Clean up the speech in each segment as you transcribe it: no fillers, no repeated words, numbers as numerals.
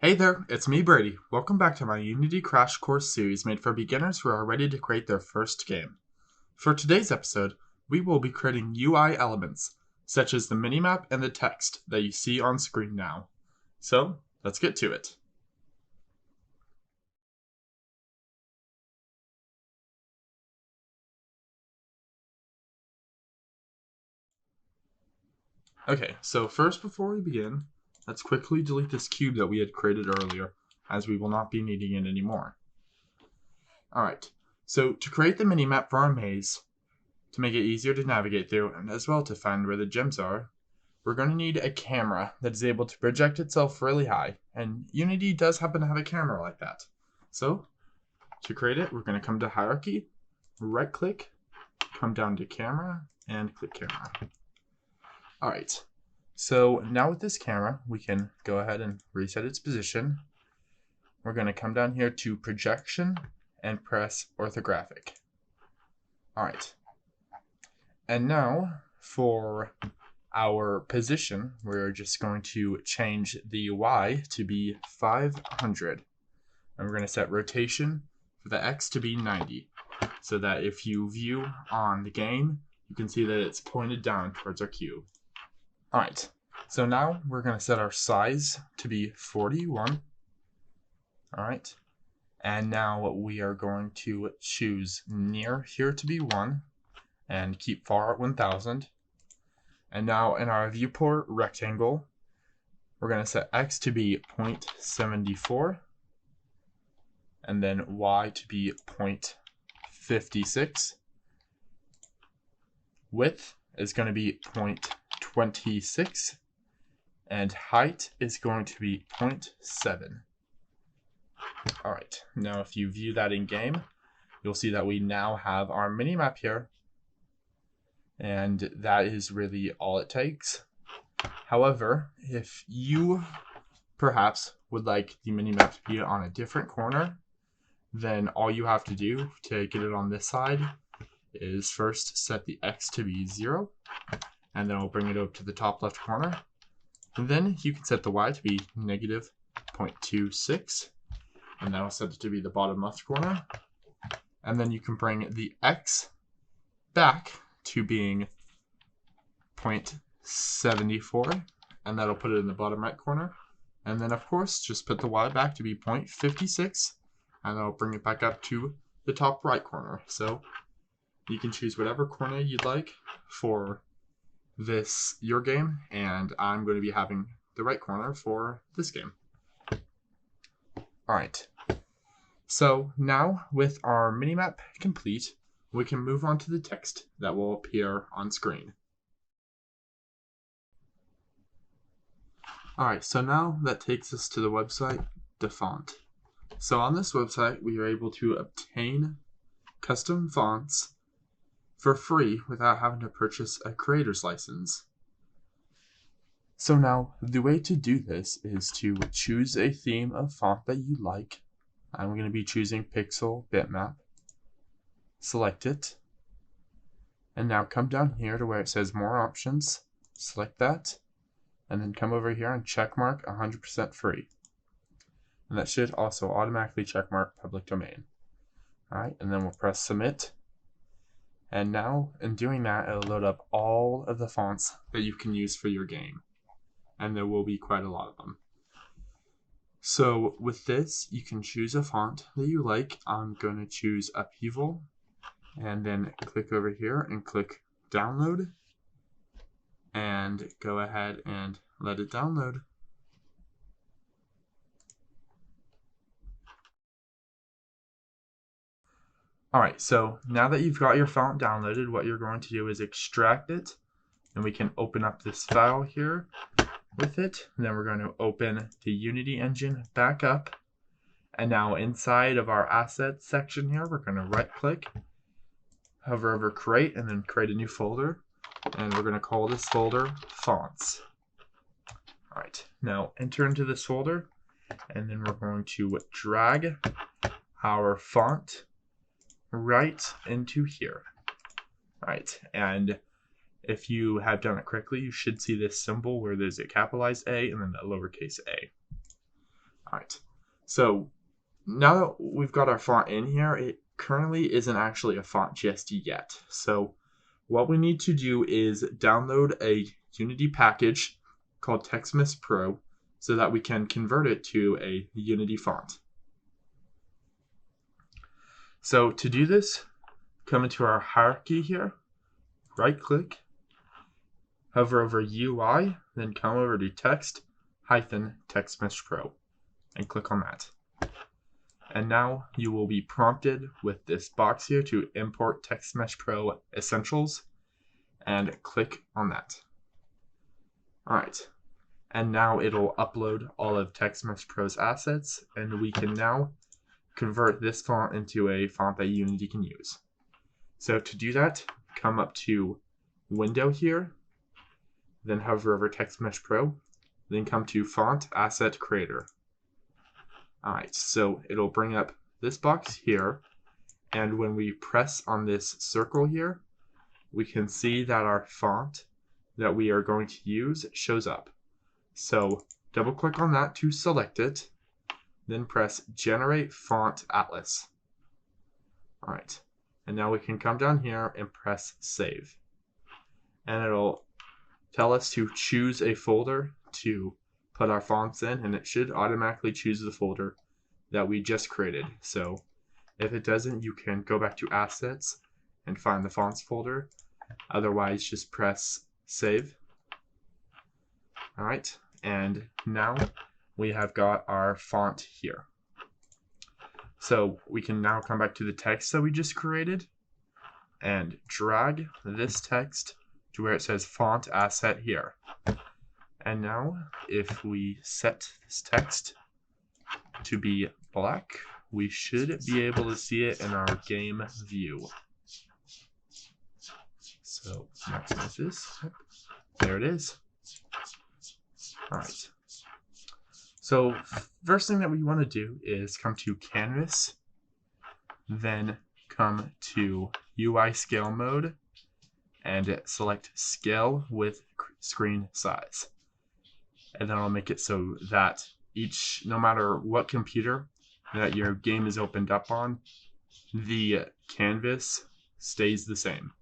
Hey there, it's me Brady. Welcome back to my Unity Crash Course series made for beginners who are ready to create their first game. For today's episode, we will be creating UI elements, such as the minimap and the text that you see on screen now. So, let's get to it. Okay, so first before we begin, let's quickly delete this cube that we had created earlier, as we will not be needing it anymore. Alright, so to create the minimap for our maze, to make it easier to navigate through, and as well to find where the gems are, we're going to need a camera that is able to project itself really high, and Unity does happen to have a camera like that. So, to create it, we're going to come to Hierarchy, right-click, come down to Camera, and click Camera. Alright, so now with this camera, we can go ahead and reset its position. We're going to come down here to Projection and press Orthographic. Alright, and now for our position, we're just going to change the Y to be 500. And we're going to set rotation for the X to be 90. So that if you view on the game, you can see that it's pointed down towards our cube. Alright, so now we're going to set our size to be 41. Alright, and now we are going to choose near here to be 1 and keep far at 1000. And now in our viewport rectangle, we're going to set X to be 0.74 and then Y to be 0.56. Width is going to be 0.26 and height is going to be 0.7. Alright, now if you view that in game, you'll see that we now have our minimap here. And that is really all it takes. However, if you perhaps would like the minimap to be on a different corner, then all you have to do to get it on this side is first set the X to be 0, and then I'll bring it up to the top left corner. And then you can set the Y to be negative 0.26, and that'll set it to be the bottom left corner. And then you can bring the X back to being 0.74, and that'll put it in the bottom right corner. And then of course just put the Y back to be 0.56, and that'll bring it back up to the top right corner. So you can choose whatever corner you'd like for this your game, and I'm going to be having the right corner for this game. Alright, so now with our minimap complete, we can move on to the text that will appear on screen. Alright, so now that takes us to the website, Font. So on this website, we are able to obtain custom fonts for free without having to purchase a creator's license. So now, the way to do this is to choose a theme of font that you like. I'm going to be choosing Pixel Bitmap. Select it, and now come down here to where it says more options, select that, and then come over here and check mark 100% free. And that should also automatically check mark public domain. Alright, and then we'll press submit. And now in doing that, it'll load up all of the fonts that you can use for your game. And there will be quite a lot of them. So with this, you can choose a font that you like. I'm going to choose Upheaval, and then click over here and click download, and go ahead and let it download. Alright, so now that you've got your font downloaded, what you're going to do is extract it, and we can open up this file here with it. And then we're going to open the Unity engine back up, and now inside of our assets section here, we're going to right click, hover over create, and then create a new folder, and we're going to call this folder fonts. Alright, now enter into this folder, and then we're going to drag our font right into here. Alright, and if you have done it correctly, you should see this symbol where there's a capitalized A and then a lowercase a. Alright, so now that we've got our font in here, it currently isn't actually a font just yet. So what we need to do is download a Unity package called TextMist Pro so that we can convert it to a Unity font. So to do this, come into our hierarchy here, right click, hover over UI, then come over to text-TextMist Pro and click on that. And now you will be prompted with this box here to import TextMesh Pro Essentials, and click on that. Alright, and now it'll upload all of TextMesh Pro's assets, and we can now convert this font into a font that Unity can use. So to do that, come up to Window here, then hover over TextMesh Pro, then come to Font Asset Creator. Alright, so it'll bring up this box here, and when we press on this circle here, we can see that our font that we are going to use shows up. So double click on that to select it, then press Generate Font Atlas. Alright, and now we can come down here and press Save. And it'll tell us to choose a folder to put our fonts in, and it should automatically choose the folder that we just created. So if it doesn't, you can go back to Assets and find the fonts folder. Otherwise, just press Save. Alright, and now we have got our font here. So we can now come back to the text that we just created and drag this text to where it says Font Asset here. And now, if we set this text to be black, we should be able to see it in our game view. So, maximize this. There it is. Alright. So, first thing that we want to do is come to Canvas, then come to UI Scale Mode, and select Scale with Screen Size. And then I'll make it so that no matter what computer that your game is opened up on, the canvas stays the same.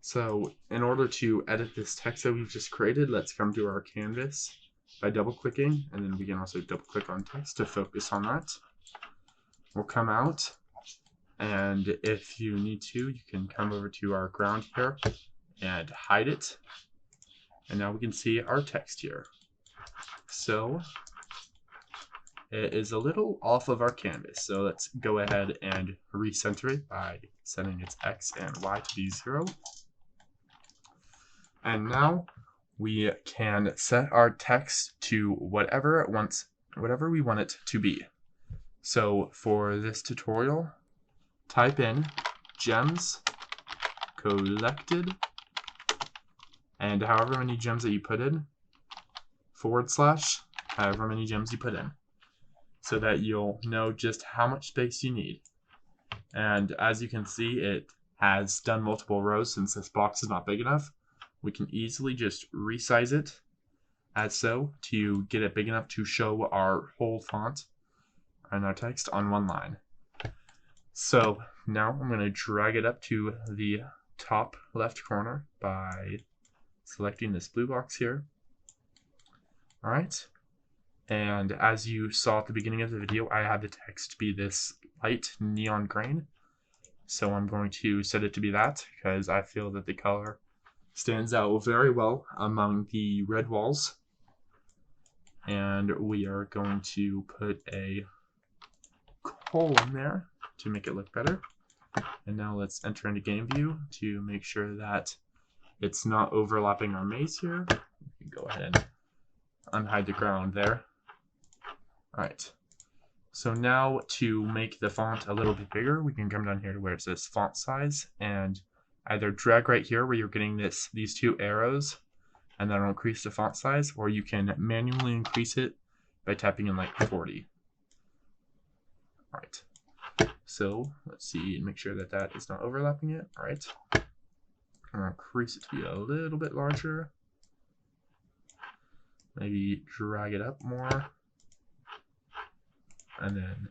So in order to edit this text that we've just created, let's come to our canvas by double clicking, and then we can also double click on text to focus on that. We'll come out, and if you need to, you can come over to our ground here and hide it. And now we can see our text here. So it is a little off of our canvas. So let's go ahead and recenter it by setting its X and Y to be 0. And now we can set our text to whatever we want it to be. So for this tutorial, type in gems collected, and however many gems that you put in, / however many gems you put in, so that you'll know just how much space you need. And as you can see, it has done multiple rows since this box is not big enough. We can easily just resize it as so to get it big enough to show our whole font and our text on one line. So now I'm going to drag it up to the top left corner by selecting this blue box here. Alright, and as you saw at the beginning of the video, I had the text be this light neon green. So I'm going to set it to be that because I feel that the color stands out very well among the red walls. And we are going to put a colon there to make it look better. And now let's enter into game view to make sure that it's not overlapping our maze here. We can go ahead and unhide the ground there. Alright, so now to make the font a little bit bigger, we can come down here to where it says font size and either drag right here where you're getting these two arrows and that'll increase the font size, or you can manually increase it by tapping in like 40. Alright, so let's see and make sure that that is not overlapping it. Alright, I'm going to increase it to be a little bit larger. maybe drag it up more. And then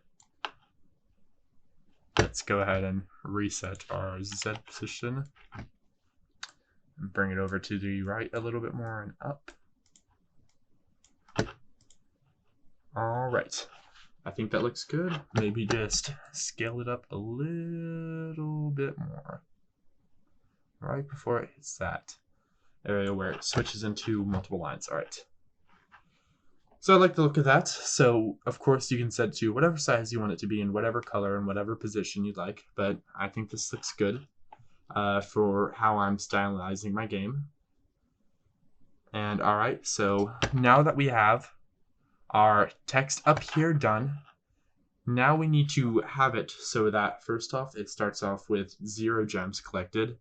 let's go ahead and reset our Z position. And bring it over to the right a little bit more and up. All right. I think that looks good. Maybe just scale it up a little bit more. Right before it hits that area where it switches into multiple lines. All right. So I like the look of that. So of course you can set it to whatever size you want it to be in whatever color and whatever position you'd like. But I think this looks good for how I'm stylizing my game. And all right, so now that we have our text up here done, now we need to have it so that first off, it starts off with 0 gems collected.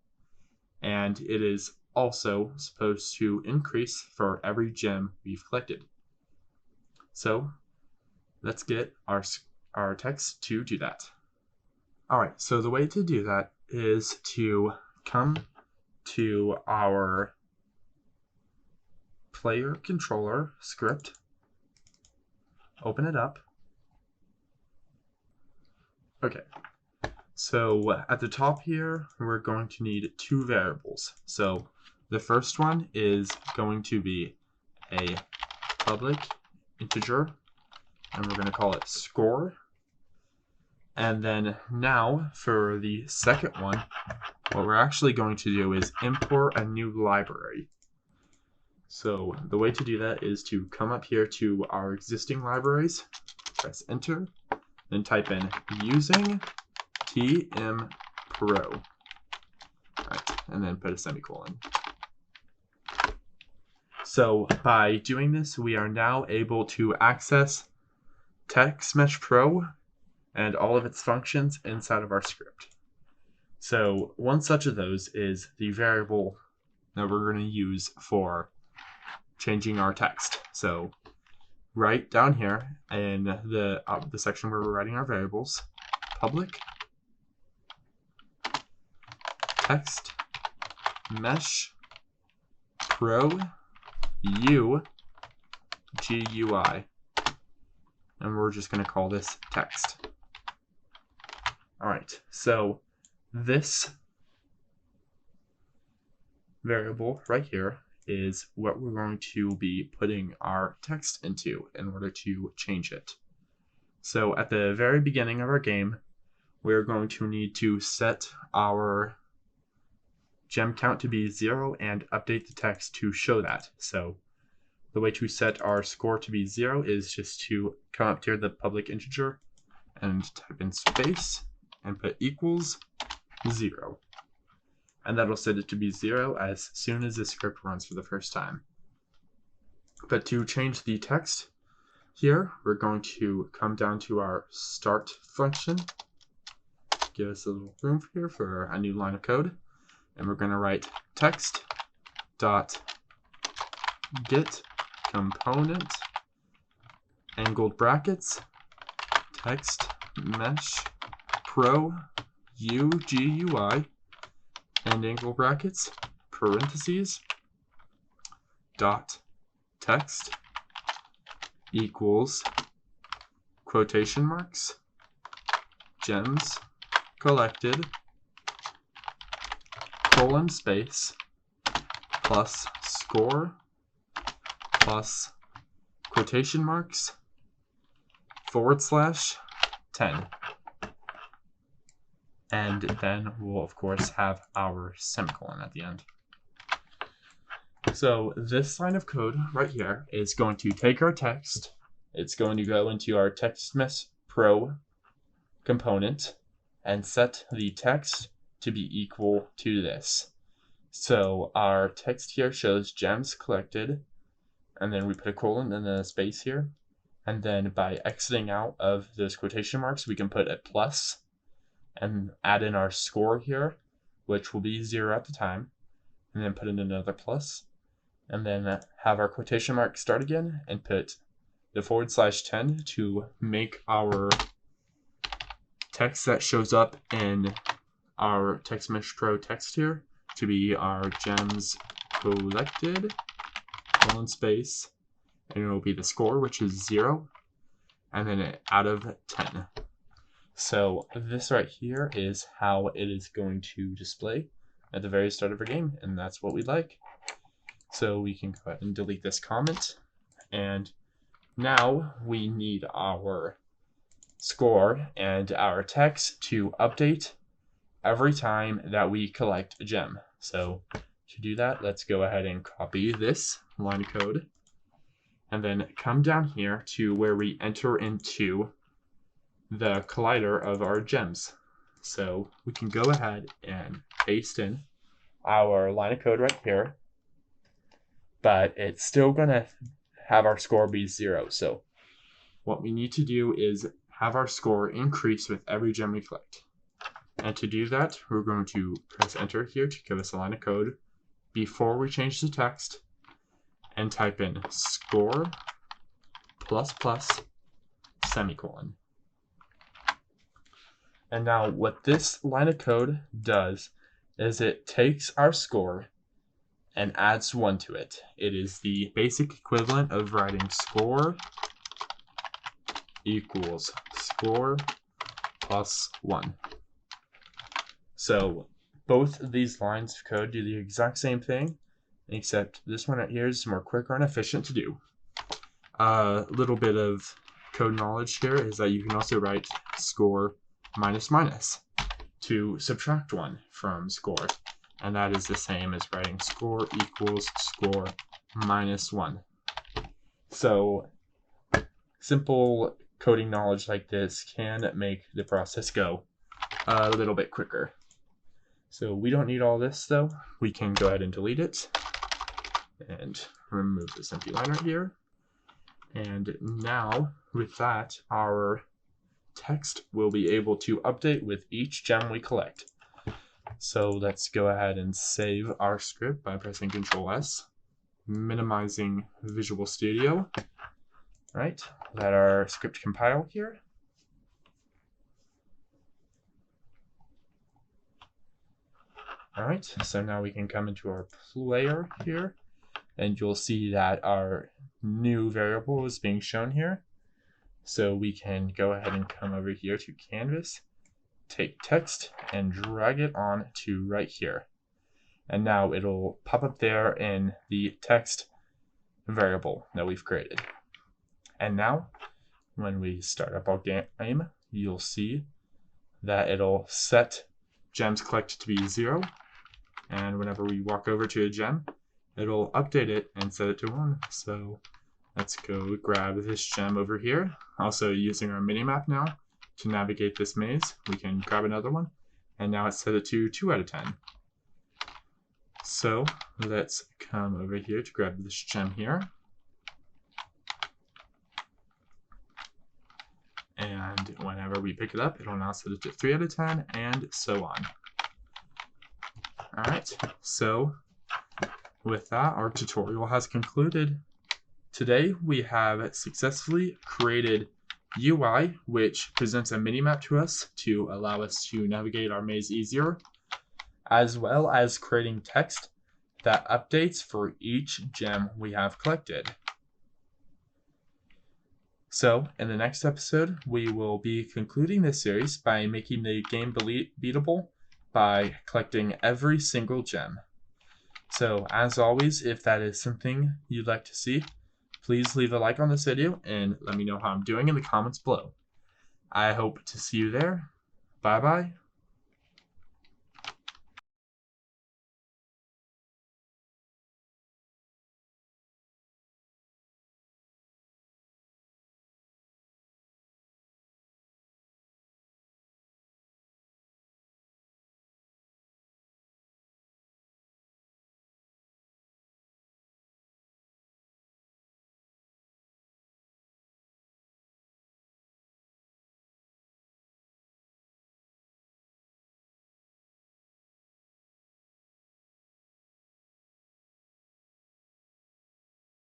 And it is also supposed to increase for every gem we've collected. So let's get our text to do that. All right, so the way to do that is to come to our player controller script, open it up. Okay, so at the top here, we're going to need 2 variables. So the first one is going to be a public integer, and we're going to call it score. And then now for the second one, what we're actually going to do is import a new library. So the way to do that is to come up here to our existing libraries, press enter, then type in using tmpro, right, and then put a semicolon. So by doing this, we are now able to access TextMesh Pro and all of its functions inside of our script. So one such of those is the variable that we're going to use for changing our text. So right down here in the section where we're writing our variables, public text mesh pro u GUI, and we're just going to call this text. All right, so this variable right here is what we're going to be putting our text into in order to change it. So at the very beginning of our game, we're going to need to set our gem count to be 0 and update the text to show that. So the way to set our score to be 0 is just to come up here to the public integer and type in space and put equals 0. And that'll set it to be 0 as soon as the script runs for the first time. But to change the text here, we're going to come down to our start function, give us a little room here for a new line of code, and we're going to write text dot get component angled brackets text mesh pro UGUI and angle brackets parentheses dot text equals quotation marks gems collected colon space plus score plus quotation marks /10. And then we'll of course have our semicolon at the end. So this line of code right here is going to take our text, it's going to go into our TextMesh Pro component and set the text to be equal to this. So our text here shows gems collected, and then we put a colon and then a space here. And then by exiting out of those quotation marks, we can put a plus and add in our score here, which will be 0 at the time, and then put in another plus, and then have our quotation mark start again and put the /10 to make our text that shows up in our TextMesh Pro text here to be our gems collected, colon space, and it will be the score, which is 0, and then out of 10. So this right here is how it is going to display at the very start of our game, and that's what we like. So we can go ahead and delete this comment, and now we need our score and our text to update every time that we collect a gem. So to do that, let's go ahead and copy this line of code and then come down here to where we enter into the collider of our gems. So we can go ahead and paste in our line of code right here, but it's still gonna have our score be 0. So what we need to do is have our score increase with every gem we collect. And to do that, we're going to press enter here to give us a line of code before we change the text and type in score plus plus semicolon. And now what this line of code does is it takes our score and adds 1 to it. It is the basic equivalent of writing score equals score plus 1. So both of these lines of code do the exact same thing, except this one right here is more quicker and efficient to do. A little bit of code knowledge here is that you can also write score minus minus to subtract 1 from score. And that is the same as writing score equals score minus 1. So simple coding knowledge like this can make the process go a little bit quicker. So we don't need all this though. We can go ahead and delete it and remove this empty line right here. And now with that, our text will be able to update with each gem we collect. So let's go ahead and save our script by pressing Ctrl S, minimizing Visual Studio. Right, let our script compile here. All right, so now we can come into our player here, and you'll see that our new variable is being shown here. So we can go ahead and come over here to Canvas, take text, and drag it on to right here. And now it'll pop up there in the text variable that we've created. And now, when we start up our game, you'll see that it'll set gems collected to be 0. And whenever we walk over to a gem, it'll update it and set it to 1. So let's go grab this gem over here. Also using our minimap now to navigate this maze, we can grab another one. And now it's set it to 2 out of 10. So let's come over here to grab this gem here. And whenever we pick it up, it'll now set it to 3 out of 10 and so on. All right, so with that, our tutorial has concluded. Today, we have successfully created UI, which presents a minimap to us to allow us to navigate our maze easier, as well as creating text that updates for each gem we have collected. So, in the next episode, we will be concluding this series by making the game beatable by collecting every single gem. So, as always, if that is something you'd like to see, please leave a like on this video and let me know how I'm doing in the comments below. I hope to see you there. Bye-bye.